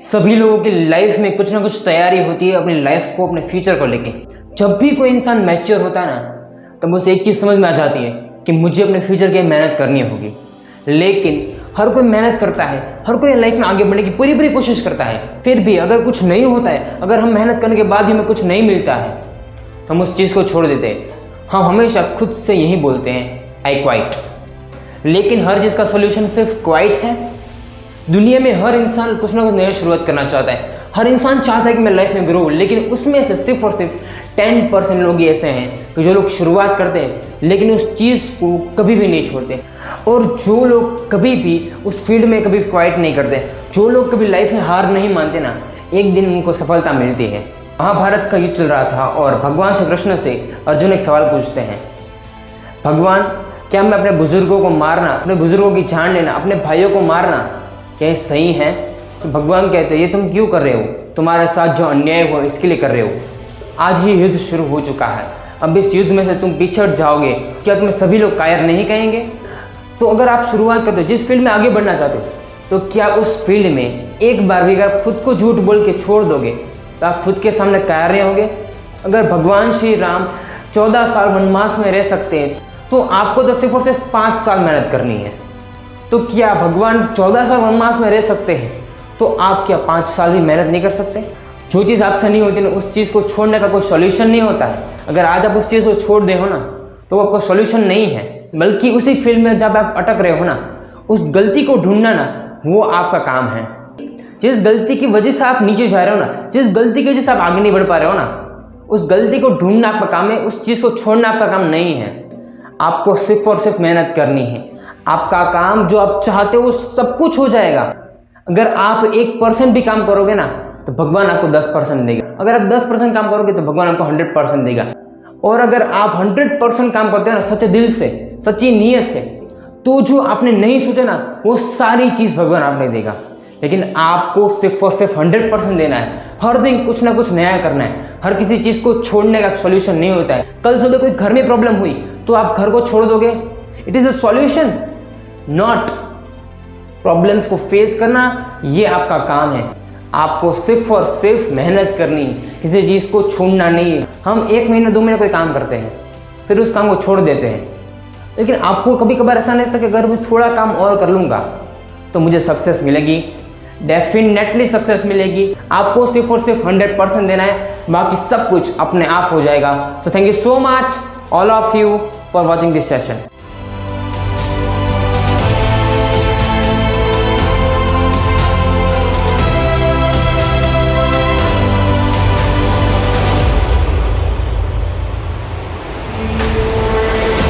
सभी लोगों की लाइफ में कुछ ना कुछ तैयारी होती है अपनी लाइफ को, अपने फ्यूचर को लेके। जब भी कोई इंसान मैच्योर होता है ना, तब उसे एक चीज़ समझ में आ जाती है कि मुझे अपने फ्यूचर के लिए मेहनत करनी होगी। लेकिन हर कोई मेहनत करता है, हर कोई लाइफ में आगे बढ़ने की पूरी पूरी कोशिश करता है, फिर भी अगर कुछ नहीं होता है, अगर हम मेहनत करने के बाद भी हमें कुछ नहीं मिलता है, तो हम उस चीज़ को छोड़ देते हैं। हम हमेशा खुद से यही बोलते हैं, आई क्वाइट। लेकिन हर चीज़ का सोल्यूशन सिर्फ क्वाइट है? दुनिया में हर इंसान कुछ ना कुछ नया शुरुआत करना चाहता है। हर इंसान चाहता है कि मैं लाइफ में ग्रो, लेकिन उसमें से सिर्फ और सिर्फ 10% लोग ऐसे हैं कि जो लोग शुरुआत करते हैं लेकिन उस चीज़ को कभी भी नहीं छोड़ते। और जो लोग कभी भी उस फील्ड में कभी क्वाइट नहीं करते, जो लोग कभी लाइफ में हार नहीं मानते ना, एक दिन उनको सफलता मिलती है। महाभारत का युद्ध चल रहा था और भगवान श्री कृष्ण से अर्जुन एक सवाल पूछते हैं, भगवान क्या मैं अपने बुजुर्गों को मारना, अपने बुजुर्गों की जान लेना, अपने भाइयों को मारना, क्या ये सही है? तो भगवान कहते हैं, ये तुम क्यों कर रहे हो? तुम्हारे साथ जो अन्याय हुआ इसके लिए कर रहे हो। आज ही युद्ध शुरू हो चुका है, अब इस युद्ध में से तुम पीछे हट जाओगे, क्या तुम्हें सभी लोग कायर नहीं कहेंगे? तो अगर आप शुरुआत करते हो, जिस फील्ड में आगे बढ़ना चाहते हो, तो क्या उस फील्ड में एक बार भी अगर खुद को झूठ बोल के छोड़ दोगे तो आप खुद के सामने कायर नहीं होगे? अगर भगवान श्री राम 14 साल वनवास में रह सकते हैं, तो आपको तो सिर्फ और सिर्फ 5 साल मेहनत करनी है। तो क्या भगवान 14 साल वनवास में रह सकते हैं, तो आप क्या 5 साल भी मेहनत नहीं कर सकते? जो चीज़ आपसे नहीं होती ना, उस चीज़ को छोड़ने का कोई सॉल्यूशन नहीं होता है। अगर आज आप उस चीज़ को छोड़ दे हो ना, तो वो आपका सॉल्यूशन नहीं है, बल्कि उसी फील्ड में जब आप अटक रहे हो ना, उस गलती को ढूंढना ना, वो आपका काम है। जिस गलती की वजह से आप नीचे जा रहे हो ना, जिस गलती की वजह से आप आगे नहीं बढ़ पा रहे हो ना, उस गलती को ढूंढना आपका काम है, उस चीज़ को छोड़ना आपका काम नहीं है। आपको सिर्फ और सिर्फ मेहनत करनी है। आपका काम जो आप चाहते हो सब कुछ हो जाएगा। अगर आप 1% भी काम करोगे ना, तो भगवान आपको 10% देगा। अगर आप 10% काम करोगे तो भगवान आपको 100% देगा। और अगर आप 100% काम करते हो ना, सच्चे दिल से, सच्ची नीयत से, तो जो आपने नहीं सोचा ना, वो सारी चीज़ भगवान आपने देगा। लेकिन आपको सिर्फ और सिर्फ 100% देना है। हर दिन कुछ ना कुछ नया करना है। हर किसी चीज़ को छोड़ने का सॉल्यूशन नहीं होता है। कल सुबह कोई घर में प्रॉब्लम हुई तो आप घर को छोड़ दोगे? It is a solution, not. Problems को फेस करना ये आपका काम है। आपको सिर्फ और सिर्फ मेहनत करनी, किसी चीज़ को छोड़ना नहीं है। हम 1 महीने 2 महीने कोई काम करते हैं, फिर उस काम को छोड़ देते हैं। लेकिन आपको कभी कभार ऐसा नहीं लगता कि अगर मैं थोड़ा काम और कर लूँगा तो मुझे सक्सेस मिलेगी? डेफिनेटली सक्सेस मिलेगी। आपको सिर्फ और सिर्फ 100% देना है, बाकी सब कुछ अपने आप हो जाएगा। So thank you so much all of you for watching this session.